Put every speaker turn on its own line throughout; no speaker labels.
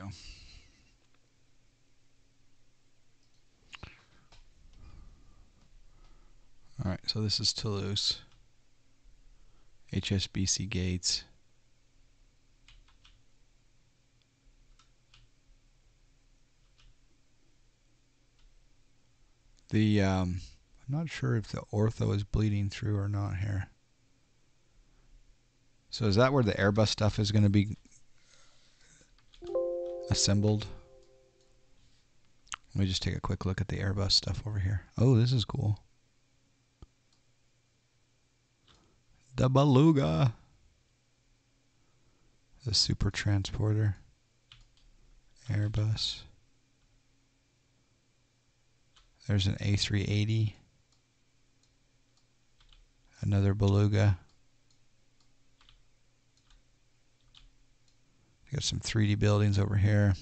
go. Alright, so this is Toulouse. HSBC gates. I'm not sure if the ortho is bleeding through or not here. So is that where the Airbus stuff is going to be assembled? Let me just take a quick look at the Airbus stuff over here. Oh, this is cool. The Beluga. The super transporter. Airbus. There's an A380. Another Beluga. Got some 3D buildings over here.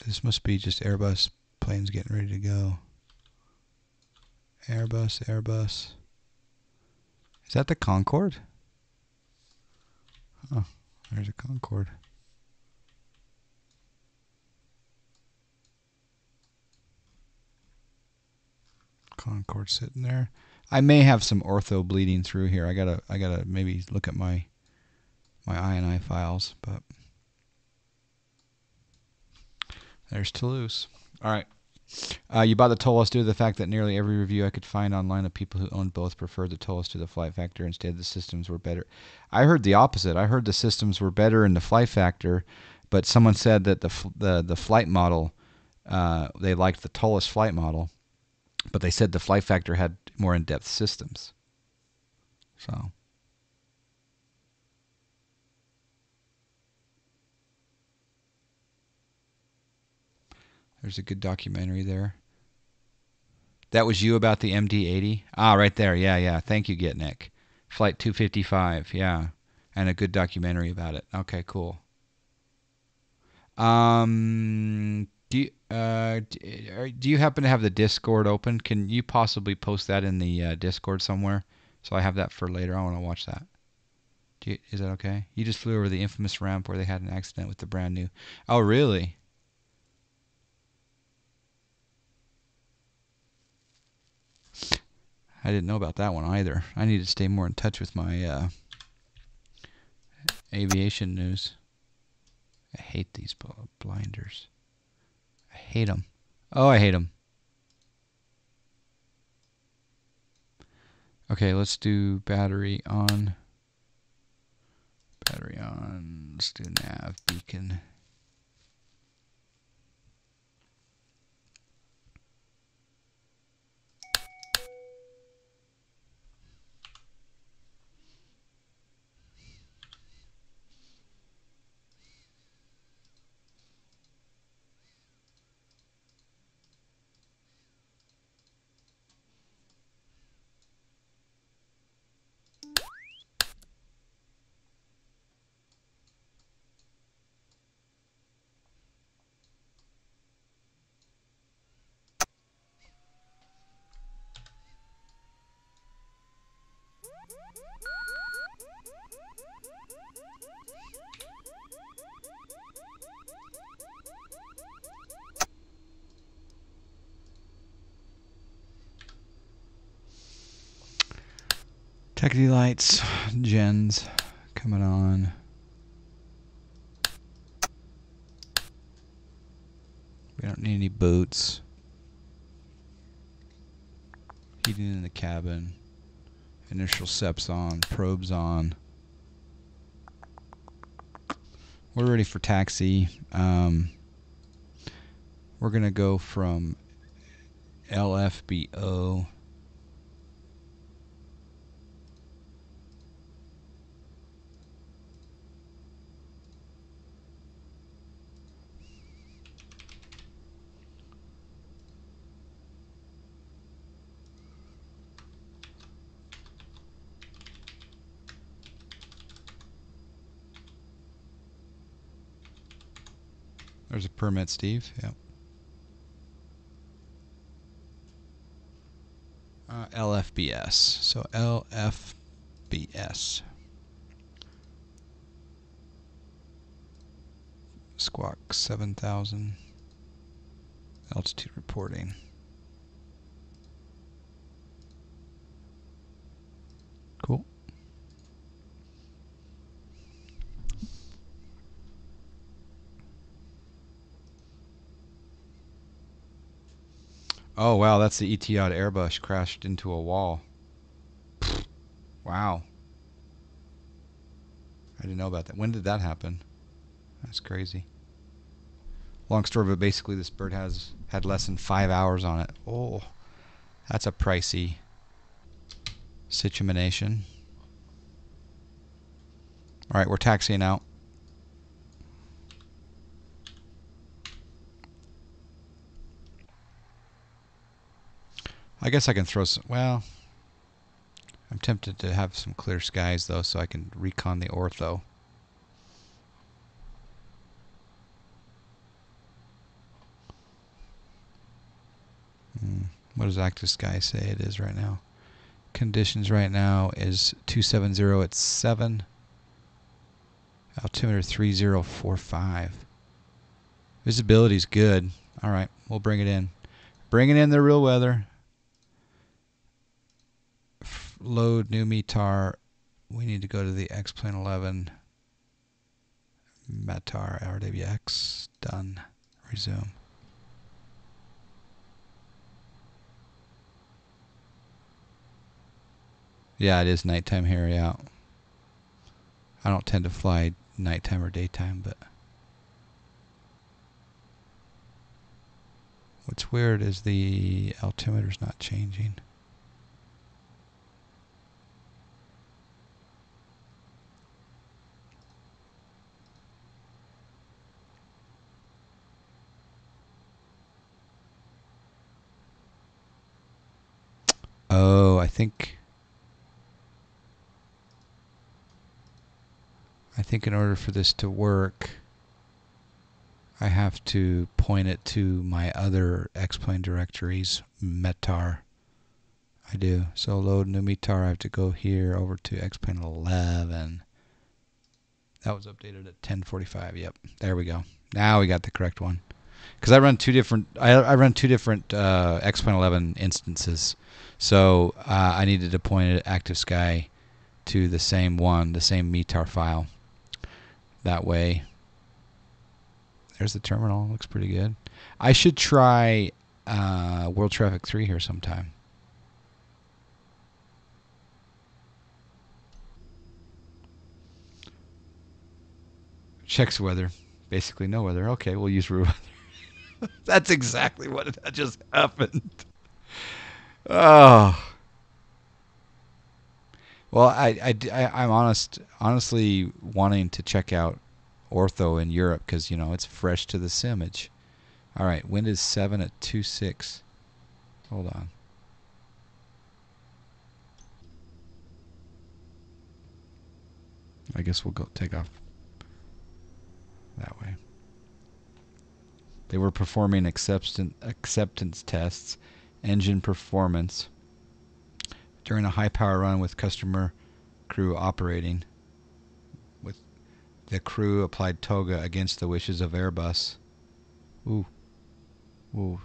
This must be just Airbus planes getting ready to go. Airbus, Airbus. Is that the Concorde? Oh, there's a Concorde. Concorde sitting there. I may have some ortho bleeding through here. I gotta maybe look at my INI files, but there's Toulouse. All right. You bought the Toulouse due to the fact that nearly every review I could find online of people who owned both preferred the Toulouse to the Flight Factor. Instead, the systems were better. I heard the opposite. I heard the systems were better in the Flight Factor, but someone said that the flight model, they liked the Toulouse flight model, but they said the Flight Factor had more in-depth systems. So. There's a good documentary there. That was you about the MD-80? Ah, right there. Yeah, yeah. Thank you, Getnick. Flight 255. Yeah. And a good documentary about it. Okay, cool. Do you happen to have the Discord open? Can you possibly post that in the Discord somewhere? So I have that for later. I want to watch that. Is that okay? You just flew over the infamous ramp where they had an accident with the brand new... Oh, really? I didn't know about that one either. I need to stay more in touch with my aviation news. I hate these blinders. I hate them. Oh, I hate them. Okay, let's do battery on. Battery on. Let's do nav beacon. Techie lights, gens coming on. We don't need any boots. Heating in the cabin. Initial SEPs on, probes on. We're ready for taxi. We're going to go from LFBO. There's a permit, Steve. Yep. LFBS. So LFBS. Squawk 7000. Altitude reporting. Cool. Oh wow, that's the Etihad Airbus crashed into a wall. Wow. I didn't know about that. When did that happen? That's crazy. Long story, but basically this bird had less than 5 hours on it. Oh, that's a pricey situation. All right, we're taxiing out. I guess I can throw some, well, I'm tempted to have some clear skies though, so I can recon the Ortho. What does active sky say it is right now? Conditions right now is 270 at 7. Altimeter 3045. Visibility is good. All right, we'll bring it in. Bringing in the real weather. Load new METAR. We need to go to the X-Plane 11. METAR RWX. Done. Resume. Yeah, it is nighttime here, yeah. I don't tend to fly nighttime or daytime, but what's weird is the altimeter's not changing. Oh, I think in order for this to work, I have to point it to my other X-Plane directories, METAR. I do. So load new METAR, I have to go here over to X-Plane 11. That was updated at 10:45. Yep, there we go. Now we got the correct one. Because I run two different X-Plane 11 instances, so I needed to point it active sky to the same one, the same METAR file. That way, there's the terminal. Looks pretty good. I should try World Traffic 3 here sometime. Checks weather. Basically no weather. Okay, we'll use real weather. That's exactly what just happened. Oh. Well, I'm honestly wanting to check out Ortho in Europe because, you know, it's fresh to the simage. All right, wind is 7 at 26. Hold on. I guess we'll go take off that way. They were performing acceptance tests, engine performance, during a high-power run with customer crew operating. With the crew applied toga against the wishes of Airbus. Ooh. Ooh.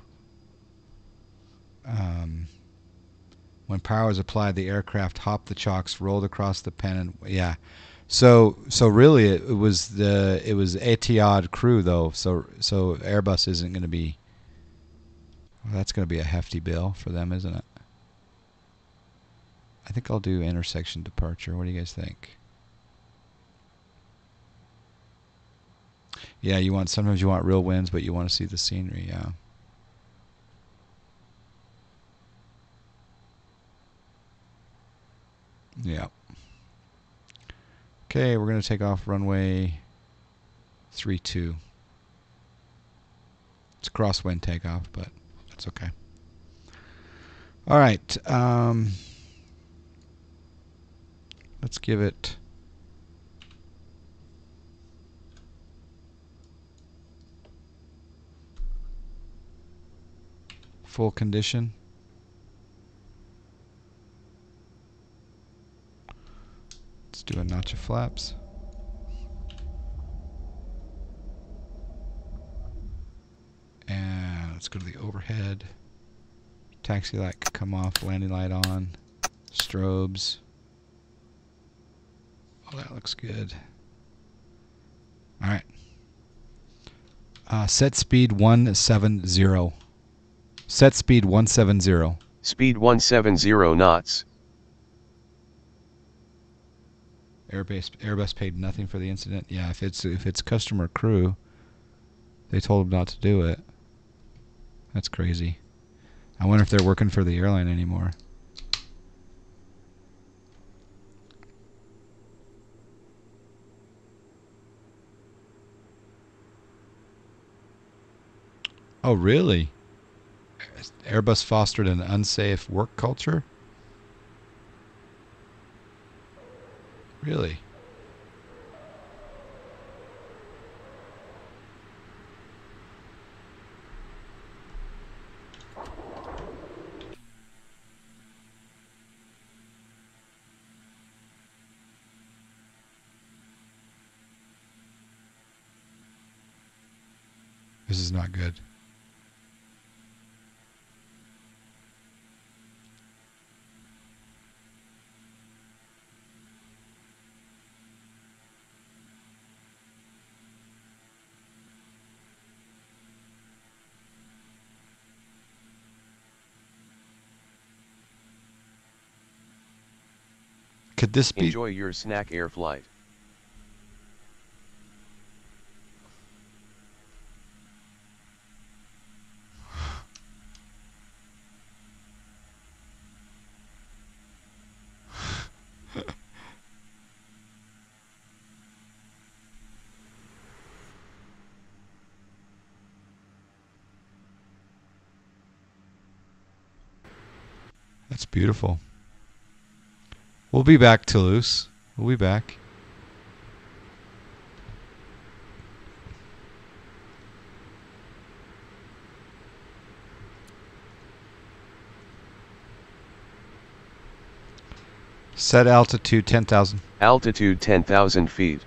When power was applied, the aircraft hopped the chocks, rolled across the pennant. Yeah. So really, it was Etihad crew though. So Airbus isn't going to be. Well, that's going to be a hefty bill for them, isn't it? I think I'll do intersection departure. What do you guys think? Yeah, sometimes you want real winds, but you want to see the scenery. Yeah. Yeah. Okay, we're going to take off runway 32. It's crosswind takeoff, but that's okay. All right. Let's give it full condition. do a notch of flaps. And let's go to the overhead. Taxi light can come off, landing light on, strobes. Oh, that looks good. All right. Set speed 170. Set speed 170.
Speed 170 knots.
Airbus paid nothing for the incident. Yeah, if it's customer crew, they told them not to do it. That's crazy. I wonder if they're working for the airline anymore. Oh, really? Airbus fostered an unsafe work culture? Really? This is not good. Could this be...
Enjoy your snack air flight.
That's beautiful. We'll be back, Toulouse. We'll be back. Set altitude 10,000.
Altitude 10,000 feet.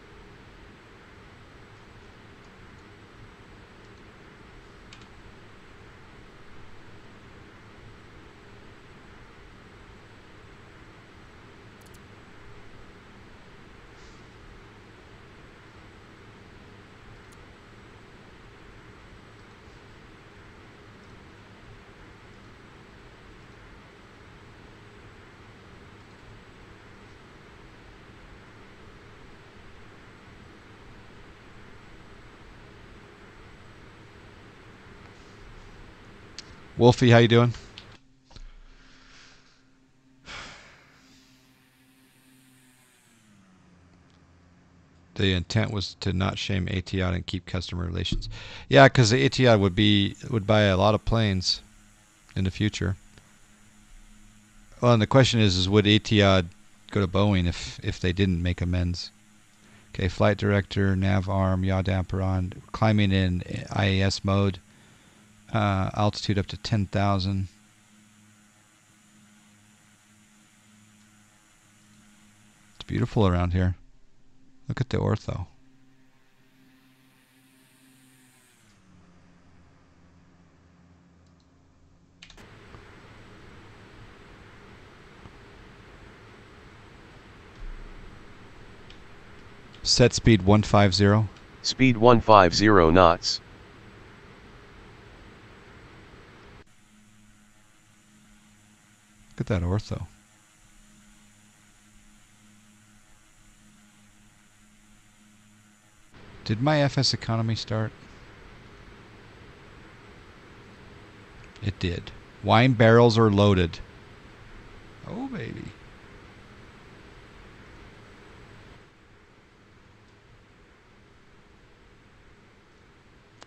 Wolfie, how you doing? The intent was to not shame Etihad and keep customer relations. Yeah, because the Etihad would buy a lot of planes in the future. Well, and the question is would Etihad go to Boeing if they didn't make amends? Okay, flight director, nav arm, yaw damper on, climbing in IAS mode, altitude up to 10,000. It's beautiful around here. Look at the Ortho. Set speed 150.
Speed 150 knots.
Look at that Ortho. Did my FS economy start? It did. Wine barrels are loaded. Oh, baby.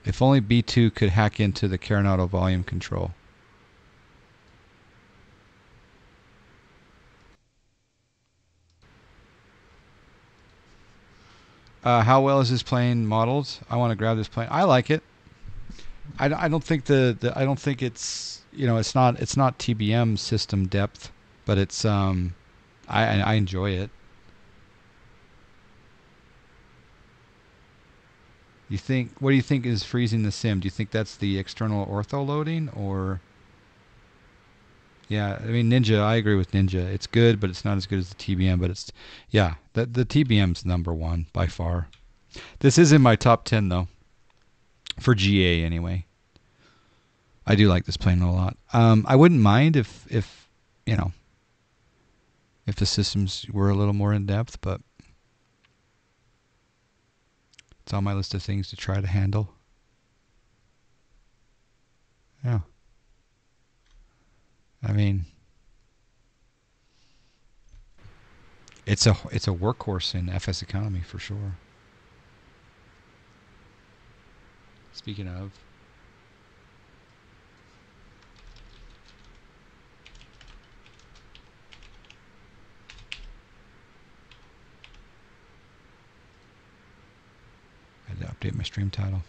If only B2 could hack into the Carennado volume control. How well is this plane modeled? I want to grab this plane. I like it. I don't think I don't think it's, you know, it's not TBM system depth, but it's I enjoy it. You think? What do you think is freezing the sim? Do you think that's the external ortho loading, or? Yeah, I mean Ninja. I agree with Ninja. It's good, but it's not as good as the TBM. But it's yeah, the TBM's number one by far. This is in my top 10 though, for GA anyway. I do like this plane a lot. I wouldn't mind if you know if the systems were a little more in depth, but it's on my list of things to try to handle. Yeah, I mean it's a workhorse in FS economy for sure. Speaking of, I had to update my stream title.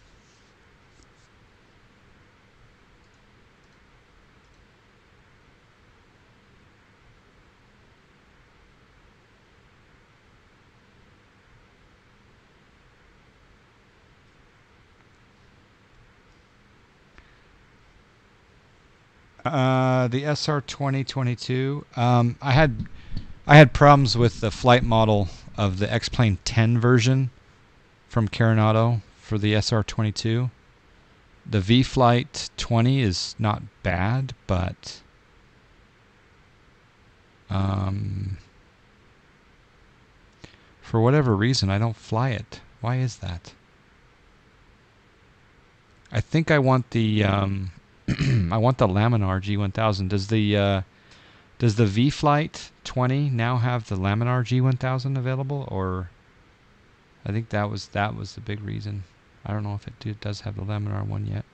The SR 2022. I had problems with the flight model of the X-Plane 10 version from Carennado for the SR22. The V-Flight 20 is not bad, but for whatever reason, I don't fly it. Why is that? I think I want the I want the Laminar G1000. Does the V-Flight 20 now have the Laminar G1000 available, or I think that was the big reason. I don't know if it does have the Laminar one yet.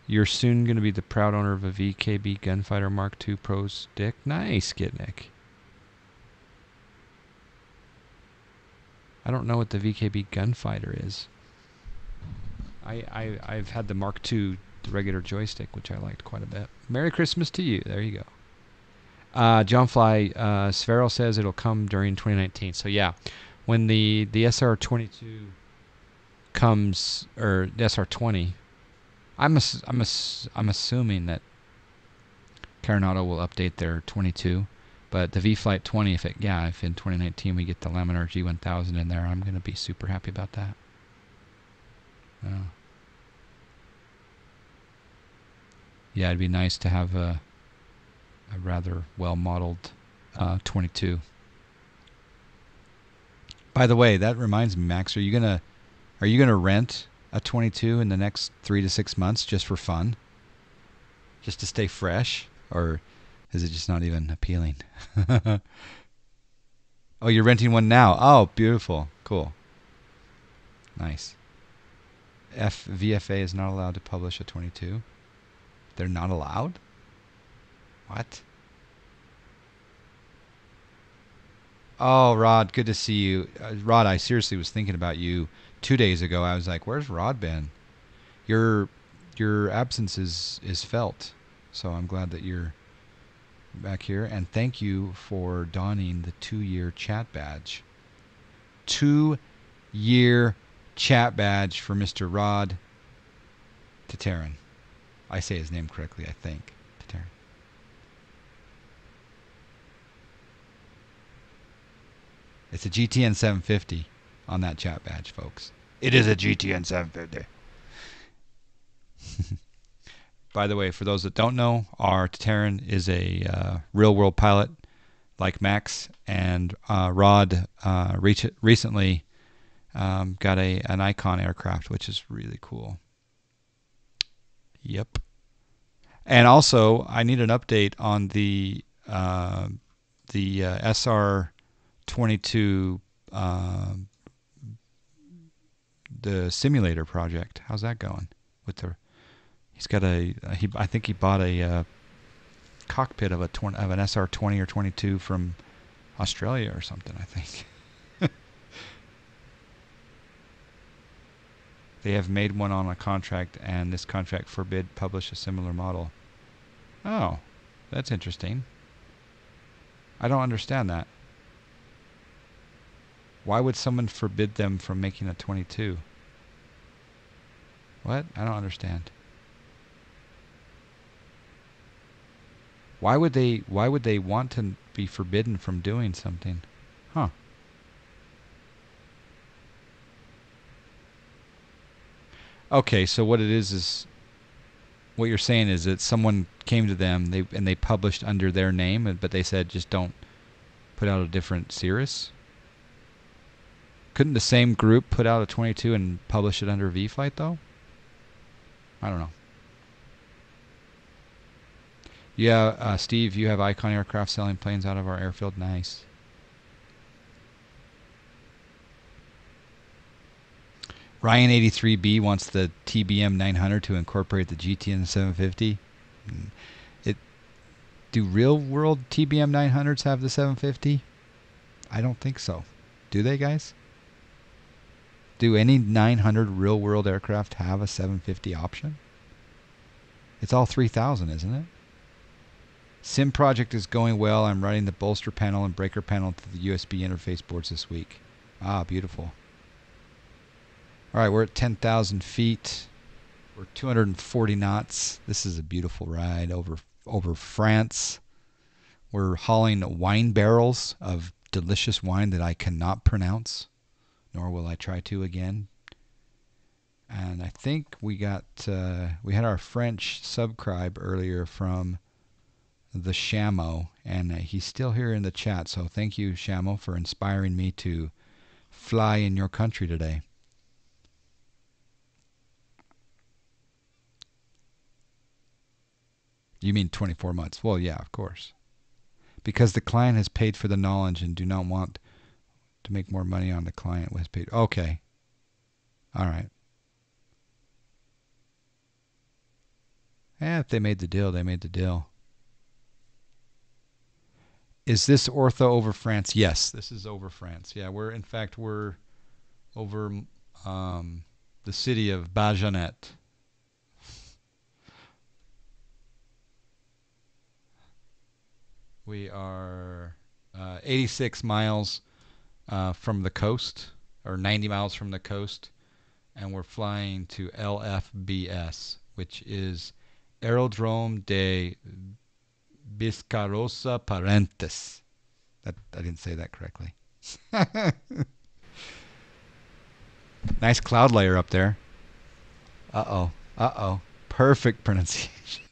You're soon going to be the proud owner of a VKB Gunfighter Mark II Pro stick. Nice, Skitnik. I don't know what the VKB Gunfighter is. I've had the Mark II, the regular joystick, which I liked quite a bit. Merry Christmas to you. There you go. John Fly, Sphero says it'll come during 2019. So yeah, when the SR22 comes, or the SR20, I'm assuming that Carennado will update their 22, but the V-Flight 20, if in 2019 we get the Laminar G1000 in there, I'm going to be super happy about that. Yeah, it'd be nice to have a rather well-modeled 22. By the way, that reminds me, Max, are you gonna rent a 22 in the next 3 to 6 months just for fun, just to stay fresh, or is it just not even appealing? Oh, you're renting one now. Oh, beautiful, cool, nice. VFA is not allowed to publish a 22. They're not allowed? What? Oh, Rod, good to see you. Rod, I seriously was thinking about you 2 days ago. I was like, where's Rod been? Your absence is felt. So I'm glad that you're back here. And thank you for donning the 2-year chat badge. 2-year chat badge for Mr. Rod Tateran. I say his name correctly, I think. Tateran. It's a GTN750 on that chat badge, folks. It is a GTN750. By the way, for those that don't know, our Tateran is a real-world pilot like Max, and Rod recently got an Icon aircraft, which is really cool. Yep. And also, I need an update on the SR22, the simulator project. How's that going? He's got I think he bought a cockpit of an SR20 or 22 from Australia or something, I think. They have made one on a contract, and this contract forbid publish a similar model. Oh, that's interesting. I don't understand that. Why would someone forbid them from making a 22? What? I don't understand. Why would they want to be forbidden from doing something? Huh. Okay, so what it is what you're saying is that someone came to them, they published under their name, but they said just don't put out a different Cirrus. Couldn't the same group put out a 22 and publish it under V-Flight though? I don't know. Yeah, Steve, you have Icon Aircraft selling planes out of our airfield. Nice. Ryan83B wants the TBM 900 to incorporate the GTN750. Do real world TBM 900s have the 750? I don't think so. Do they, guys? Do any 900 real world aircraft have a 750 option? It's all 3000, isn't it? Sim project is going well. I'm running the bolster panel and breaker panel to the USB interface boards this week. Ah, beautiful. All right, we're at 10,000 feet. We're 240 knots. This is a beautiful ride over France. We're hauling wine barrels of delicious wine that I cannot pronounce, nor will I try to again. And I think we had our French subscribe earlier from the Shamo, and he's still here in the chat. So thank you, Shamo, for inspiring me to fly in your country today. You mean 24 months? Well, yeah, of course. Because the client has paid for the knowledge and do not want to make more money on the client who has paid. Okay. All right. If they made the deal, they made the deal. Is this Ortho over France? Yes, this is over France. Yeah, we're over the city of Bajonet. We are 86 miles from the coast, or 90 miles from the coast, and we're flying to LFBS, which is Aerodrome de Biscarrosa Parentes. I didn't say that correctly. Nice cloud layer up there. Uh-oh. Perfect pronunciation.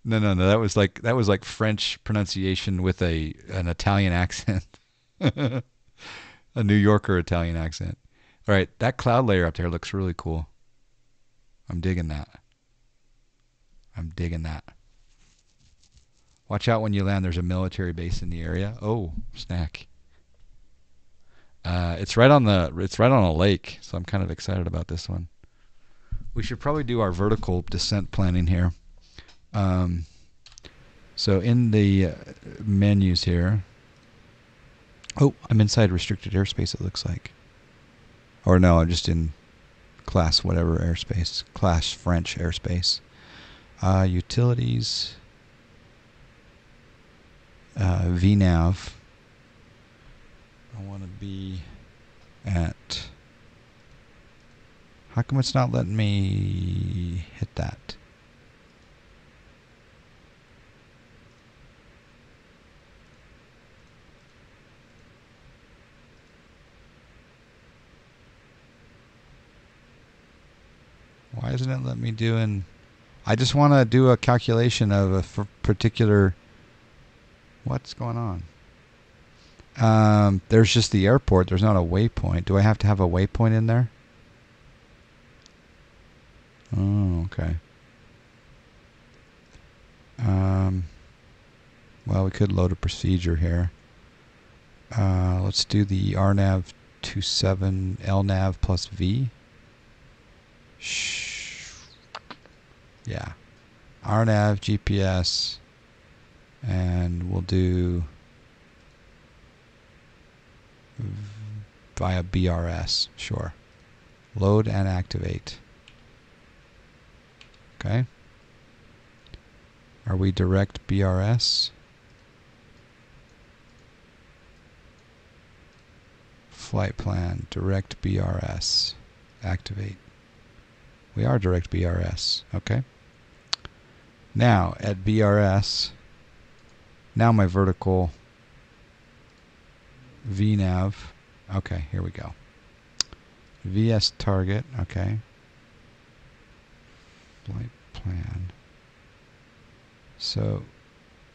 No. That was like French pronunciation with an Italian accent. A New Yorker Italian accent. All right, that cloud layer up there looks really cool. I'm digging that. Watch out when you land. There's a military base in the area. Oh, snack. It's right on a lake, so I'm kind of excited about this one. We should probably do our vertical descent planning here. So in the menus here. Oh, I'm inside restricted airspace, it looks like. Or no, I'm just in class whatever airspace. Class French airspace. Utilities. VNAV. I want to be at... How come it's not letting me hit that? Why isn't it letting me do in... I just want to do a calculation of a particular... What's going on? There's just the airport. There's not a waypoint. Do I have to have a waypoint in there? Oh, okay. Well, we could load a procedure here. Let's do the RNAV 27 LNAV plus V. Yeah. RNAV, GPS, and we'll do via BRS. Sure. Load and activate. Okay. Are we direct BRS? Flight plan, direct BRS. activate. We are direct BRS. Okay. Now at BRS, now my vertical VNav. Okay, here we go. VS target. Okay. Flight plan. So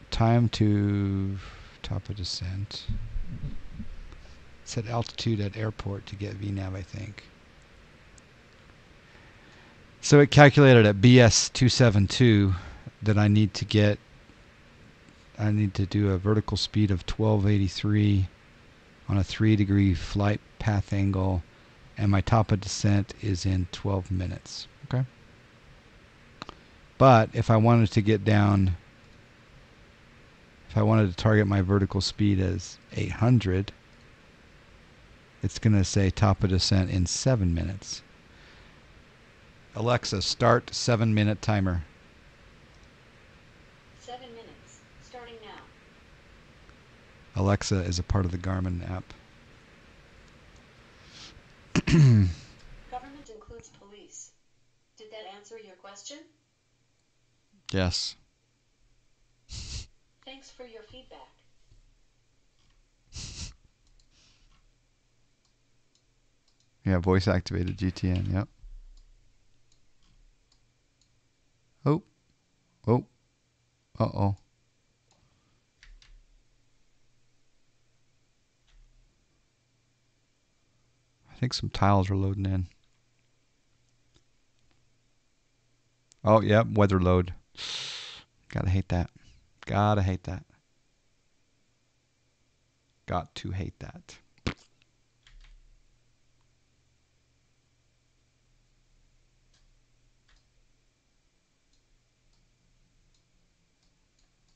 time to top of descent. Set altitude at airport to get VNav, I think. So it calculated at BS272 that I need to do a vertical speed of 1283 on a 3-degree flight path angle, and my top of descent is in 12 minutes. Okay. But if I wanted to get down, if I wanted to target my vertical speed as 800, it's going to say top of descent in 7 minutes. Alexa, start 7-minute timer.
7 minutes, starting now.
Alexa is a part of the Garmin app.
Government includes police. Did that answer your question?
Yes.
Thanks for your feedback.
Yeah, voice activated GTN, yep. Oh. Oh. Uh-oh. I think some tiles are loading in. Oh, yep, weather load. Gotta hate that. Gotta hate that. Got to hate that.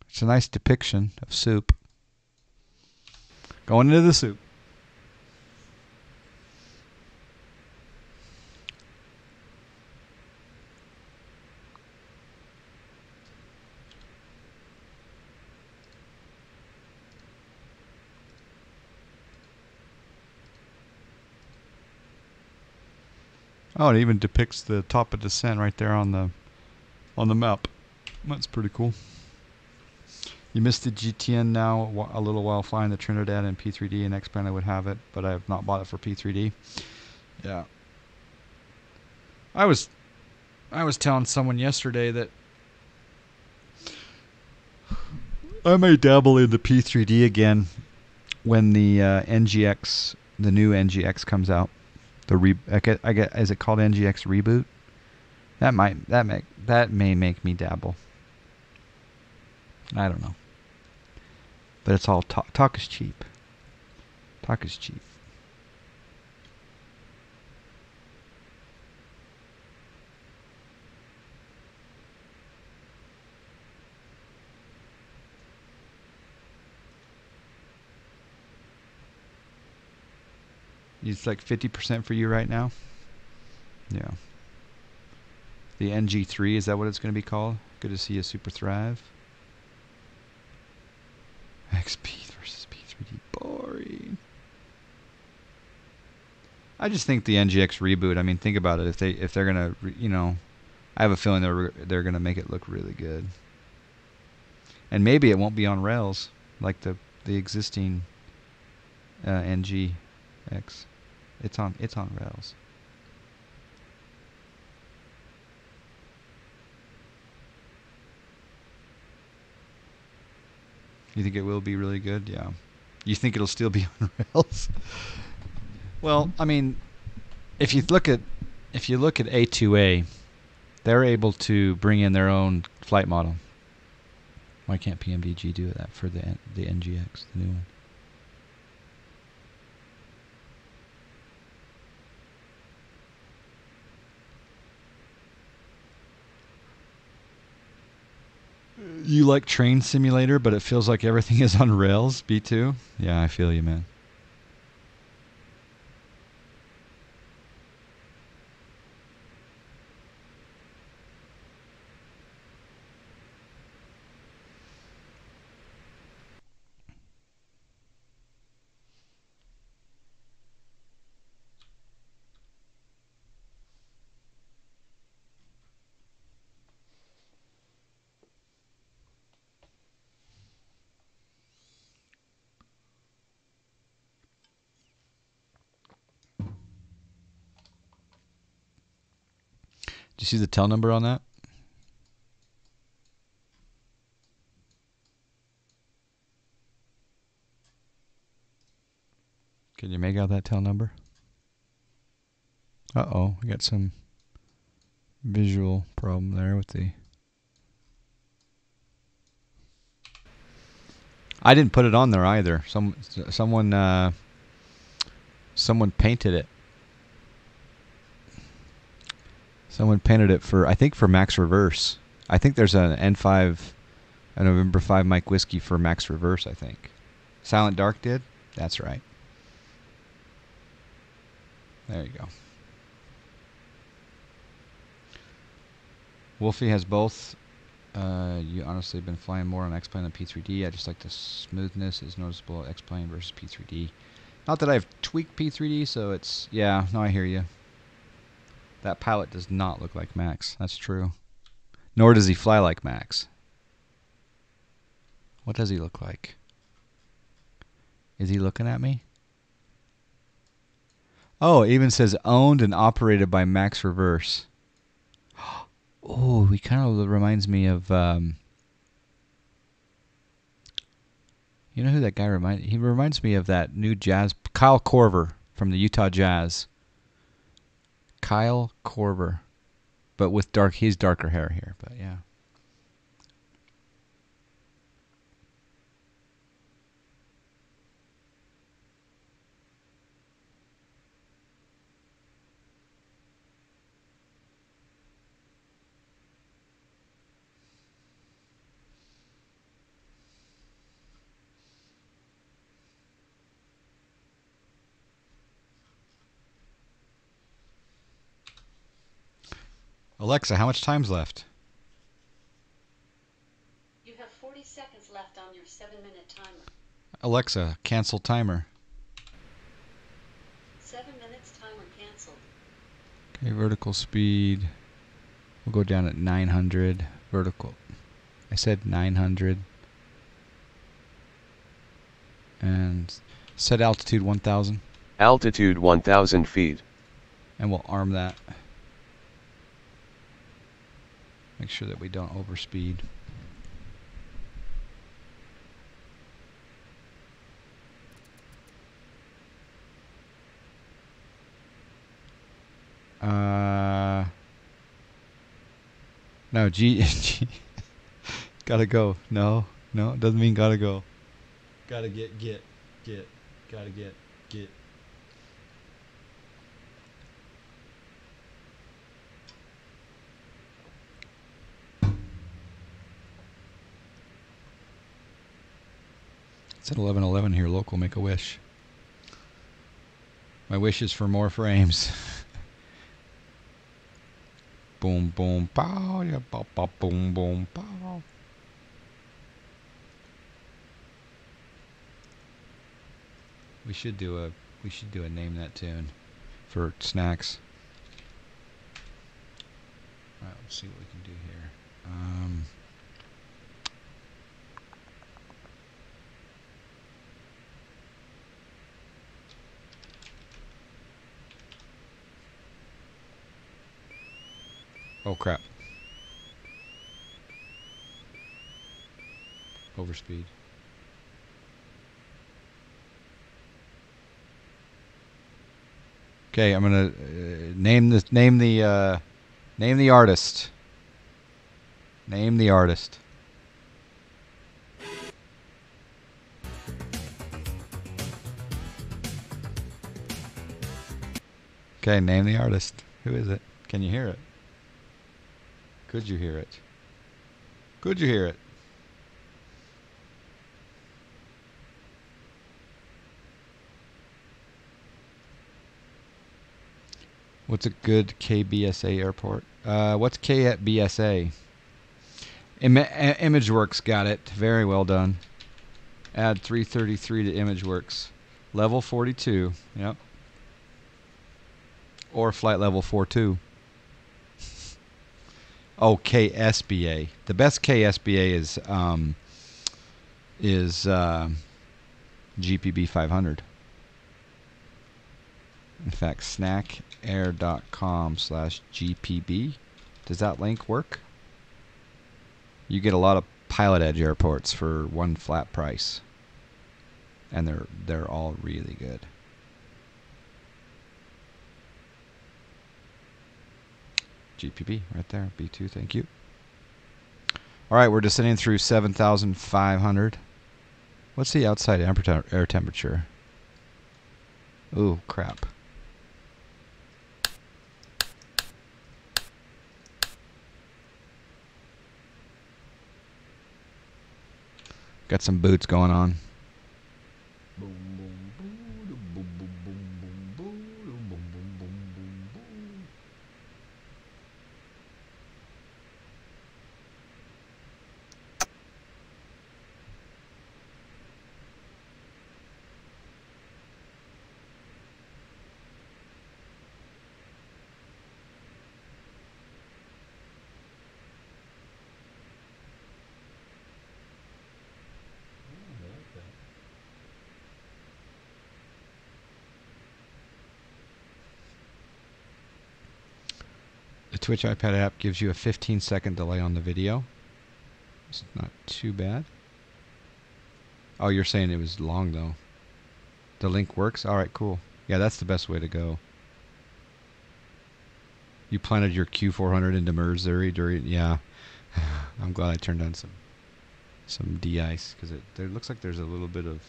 It's a nice depiction of soup. Going into the soup. Oh, it even depicts the top of descent right there on the map. That's pretty cool. You missed the GTN now a little while flying the Trinidad and P3D, and X-Plane I would have it, but I have not bought it for P3D. Yeah. I was telling someone yesterday that I may dabble in the P3D again when the NGX, the new NGX comes out. I get is it called NGX reboot? That may make me dabble. I don't know. But it's all talk. Talk is cheap. Talk is cheap. It's like 50% for you right now? Yeah. The NG3, is that what it's going to be called? Good to see you, Super Thrive. XP versus P3D. Boring. I just think the NGX reboot, I mean, think about it. If they're going to, I have a feeling they're going to make it look really good. And maybe it won't be on rails like the existing NGX. It's on rails. You think it will be really good? Yeah. You think it'll still be on rails? Well, I mean, if you look at A2A, they're able to bring in their own flight model. Why can't PMDG do that for the NGX, the new one? You like Train Simulator, but it feels like everything is on rails, B2? Yeah, I feel you, man. Do you see the tail number on that? Can you make out that tail number? Uh-oh, we got some visual problem there with the... I didn't put it on there either. Someone painted it. Someone painted it for, I think, for Max Reverse. I think there's an N5, a November 5 Mike Whiskey for Max Reverse, I think. Silent Dark did? That's right. There you go. Wolfie has both. You honestly have been flying more on X-Plane than P3D. I just like the smoothness is noticeable at X-Plane versus P3D. Not that I've tweaked P3D, so it's... Yeah, no, I hear you. That pilot does not look like Max. That's true. Nor does he fly like Max. What does he look like? Is he looking at me? Oh, it even says owned and operated by Max Reverse. Oh, he kind of reminds me of... you know who that guy reminds... He reminds me of that new jazz... Kyle Korver from the Utah Jazz. Kyle Korver. But with dark... He's darker hair here, but yeah. Alexa, how much time's left?
You have 40 seconds left on your 7-minute timer.
Alexa, cancel timer.
7 minutes timer canceled.
Okay, vertical speed. We'll go down at 900. Vertical. I said 900. And set altitude 1000.
Altitude 1000 feet.
And we'll arm that. Make sure that we don't overspeed. No, G gotta go. No, it doesn't mean gotta go. Gotta get, gotta get. It's at 11:11 here, local. Make a wish. My wish is for more frames. Boom, boom, pow, yeah, pop, pop, boom, boom, pow. We should do a name that tune for snacks. All right, let's see what we can do here. Oh crap. Overspeed. Okay, I'm gonna name the artist. Name the artist. Okay, name the artist. Who is it? Can you hear it? Could you hear it? Could you hear it? What's a good KBSA airport? What's K at BSA? ImageWorks got it. Very well done. Add 333 to ImageWorks. Level 42. Yep. Or flight level 42. Oh, KSBA. The best KSBA is GPB 500. In fact, snackair.com/GPB Does that link work? You get a lot of Pilot Edge airports for one flat price. And they're all really good. GPB right there. B2, thank you. All right, we're descending through 7,500. What's the outside air temperature? Ooh, crap. Got some boots going on. The Twitch iPad app gives you a 15-second delay on the video. It's not too bad. Oh, you're saying it was long, though. The link works? All right, cool. Yeah, that's the best way to go. You planted your Q400 into Missouri during... Yeah. I'm glad I turned on some de-ice, because there looks like there's a little bit of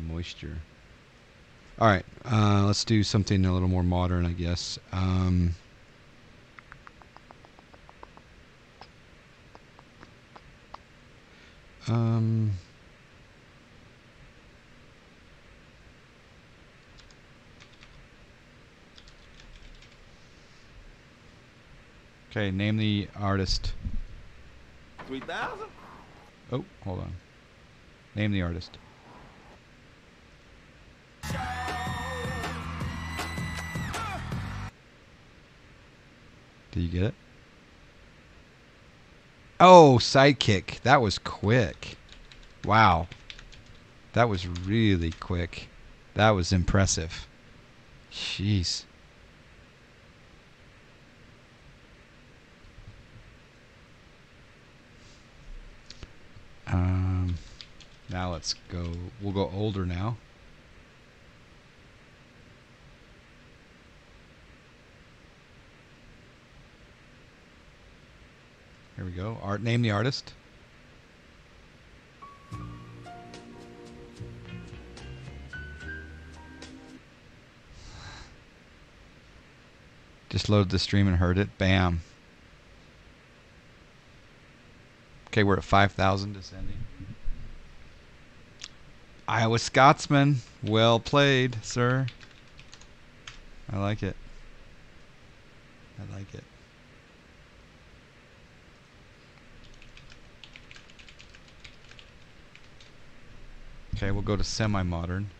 moisture. All right, let's do something a little more modern, I guess. Okay, name the artist.
3,000?
Oh, hold on. Name the artist. Did you get it? Oh, Sidekick. That was quick. Wow. That was really quick. That was impressive. Jeez. Now let's go. We'll go older now. Here we go. Name the artist. Just loaded the stream and heard it. Bam. Okay, we're at 5,000 descending. Iowa Scotsman. Well played, sir. I like it. I like it. Okay, we'll go to semi-modern.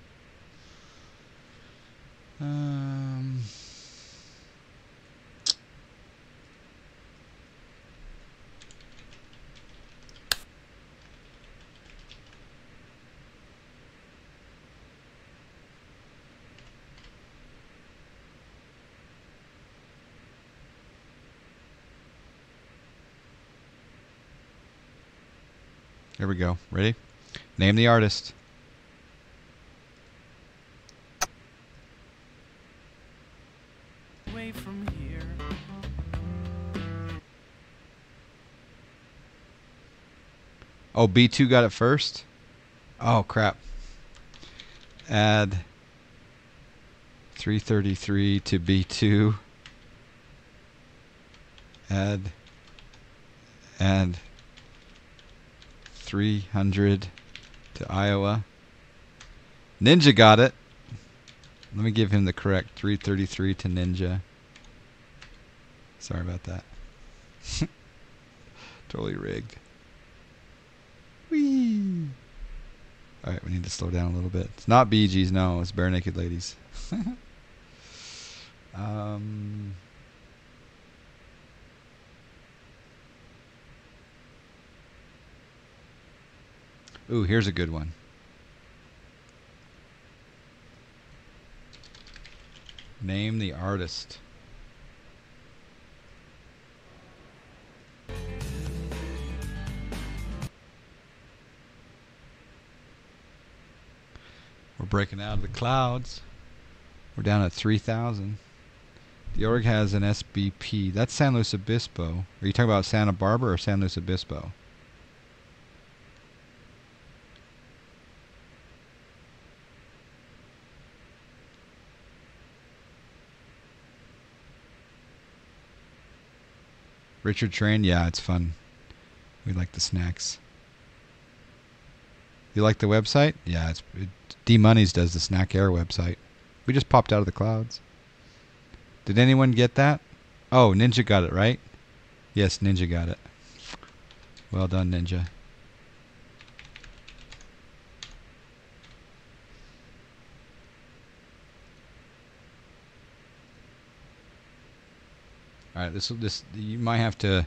Here we go. Ready? Name the artist.
Away from here.
Oh, B2 got it first? Oh, crap. Add 333 to B2. Add 300 to Iowa. Ninja got it. Let me give him the correct 333 to Ninja. Sorry about that. Totally rigged. Whee! Alright, we need to slow down a little bit. It's not Bee Gees, no. It's Bare Naked Ladies. Ooh, here's a good one. Name the artist. breaking out of the clouds. We're down at 3,000. The org has an SBP. That's San Luis Obispo. Are you talking about Santa Barbara or San Luis Obispo? Richard Train? Yeah, it's fun. We like the snacks. You like the website? Yeah, D-Monies does the Snack Air website. We just popped out of the clouds. Did anyone get that? Oh, Ninja got it, right? Yes, Ninja got it. Well done, Ninja. All right, this you might have to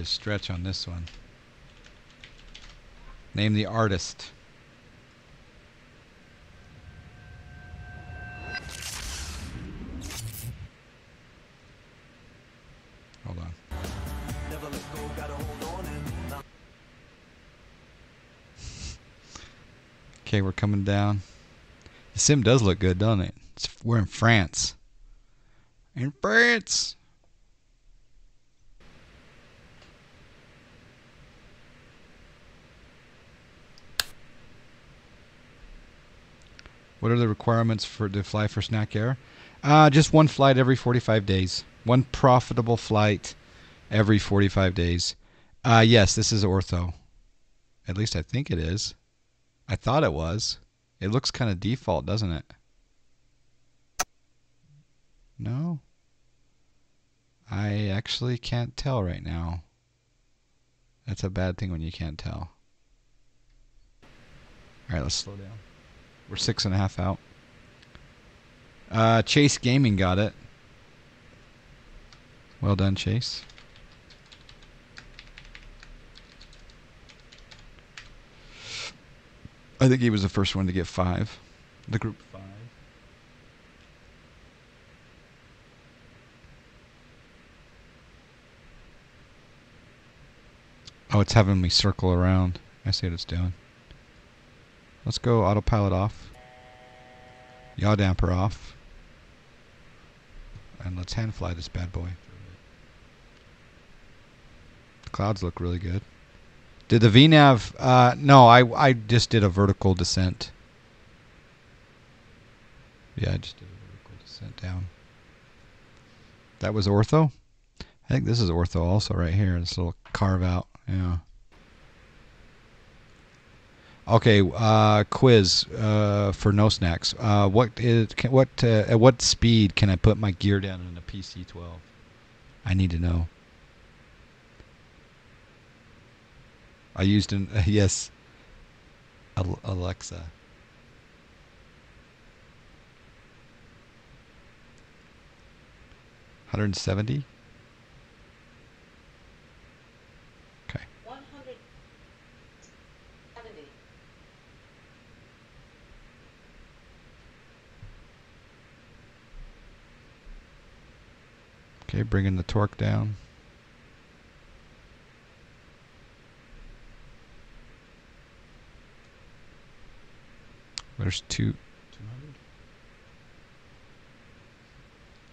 stretch on this one. Name the artist. Hold on. Okay, we're coming down. The sim does look good, doesn't it? We're in France. In France! What are the requirements to fly for Snack Air? Just one flight every 45 days. One profitable flight every 45 days. Yes, this is Ortho. At least I think it is. I thought it was. It looks kind of default, doesn't it? No? I actually can't tell right now. That's a bad thing when you can't tell. Alright, let's slow down. We're 6.5 out. Chase Gaming got it. Well done, Chase. I think he was the first one to get 5. The group 5. Oh, it's having me circle around. I see what it's doing. Let's go autopilot off. Yaw damper off. And let's hand fly this bad boy. The clouds look really good. Did the VNAV... no, I just did a vertical descent. Yeah, I just did a vertical descent down. That was Ortho? I think this is Ortho also right here. This little carve out. Yeah. Okay, quiz for no snacks. At what speed can I put my gear down in a PC12? I need to know. I used an yes. Alexa. $170? Okay.
170.
Okay, bringing the torque down. There's 200.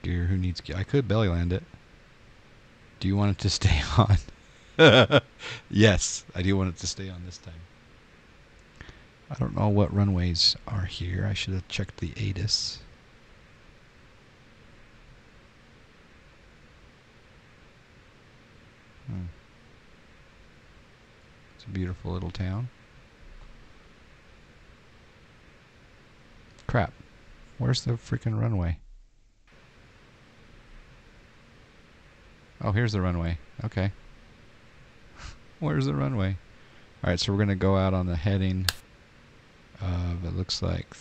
Gear, who needs gear? I could belly land it. Do you want it to stay on? Yes, I do want it to stay on this time. I don't know what runways are here. I should have checked the ATIS. It's a beautiful little town. Crap. Where's the freaking runway? Oh, here's the runway. Okay. Where's the runway? Alright, so we're going to go out on the heading of, it looks like...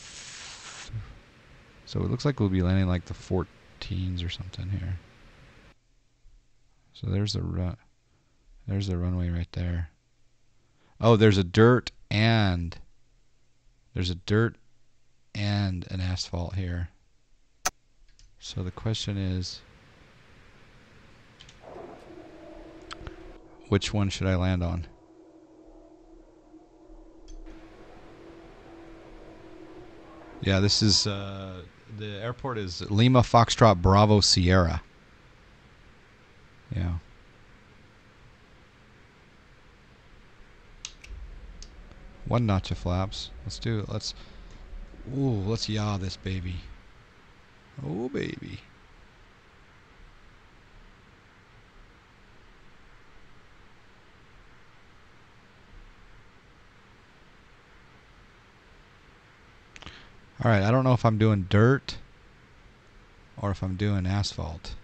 So it looks like we'll be landing like the 14s or something here. So there's the runway right there. Oh, there's a dirt and an asphalt here. So the question is, which one should I land on? Yeah, this is the airport is Lima Foxtrot Bravo Sierra. Yeah. One notch of flaps. Let's do it. Let's yaw this baby. Oh baby. All right, I don't know if I'm doing dirt or if I'm doing asphalt.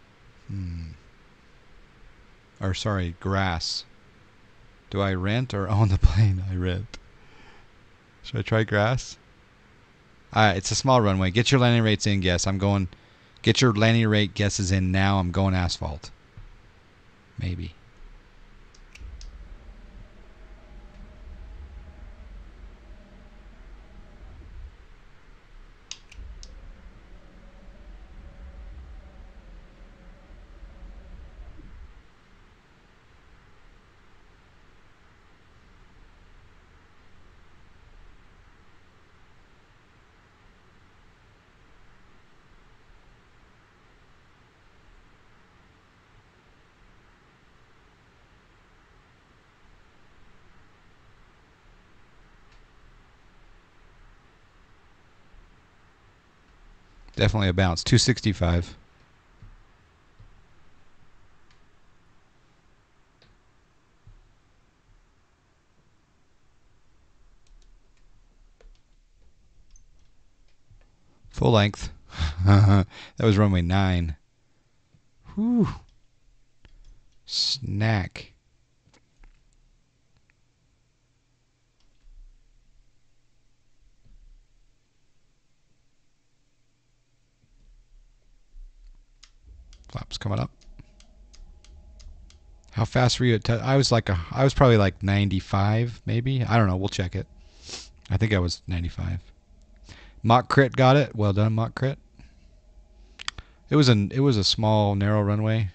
Or sorry, grass. Do I rent or own the plane? I rent. Should I try grass? Alright, it's a small runway. Get your landing rates in, guess. I'm going. Get your landing rate guesses in now. I'm going asphalt. Maybe. Definitely a bounce. 265. Full length. That was runway 9. Whew. Snack. Flaps coming up. How fast were you at I was probably like 95 maybe. I don't know. We'll check it. I think I was 95. Mock crit got it. Well done, mock crit. It was a small narrow runway.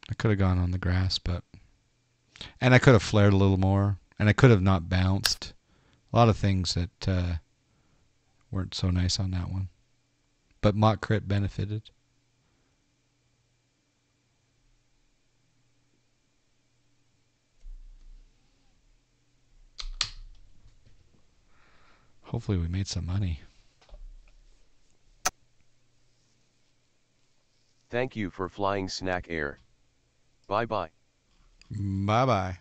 I could have gone on the grass, and I could have flared a little more, and I could have not bounced. A lot of things that weren't so nice on that one. But mock crit benefited. Hopefully we made some money.
Thank you for flying Snack Air. Bye bye.
Bye bye.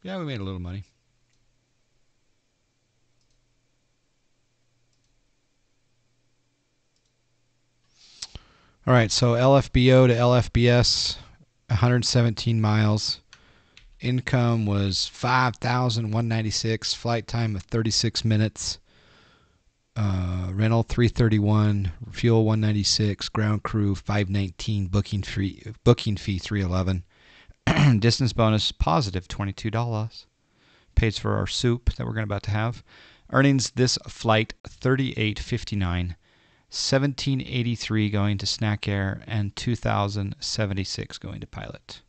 Yeah, we made a little money. All right, so LFBO to LFBS, 117 miles. Income was 5,196. Flight time of 36 minutes. Rental 331. Fuel 196. Ground crew 519. Booking fee 311. Distance bonus positive $22. Pays for our soup that we're about to have. Earnings this flight 38.59. 1783 going to Snack Air and 2076 going to Pilot.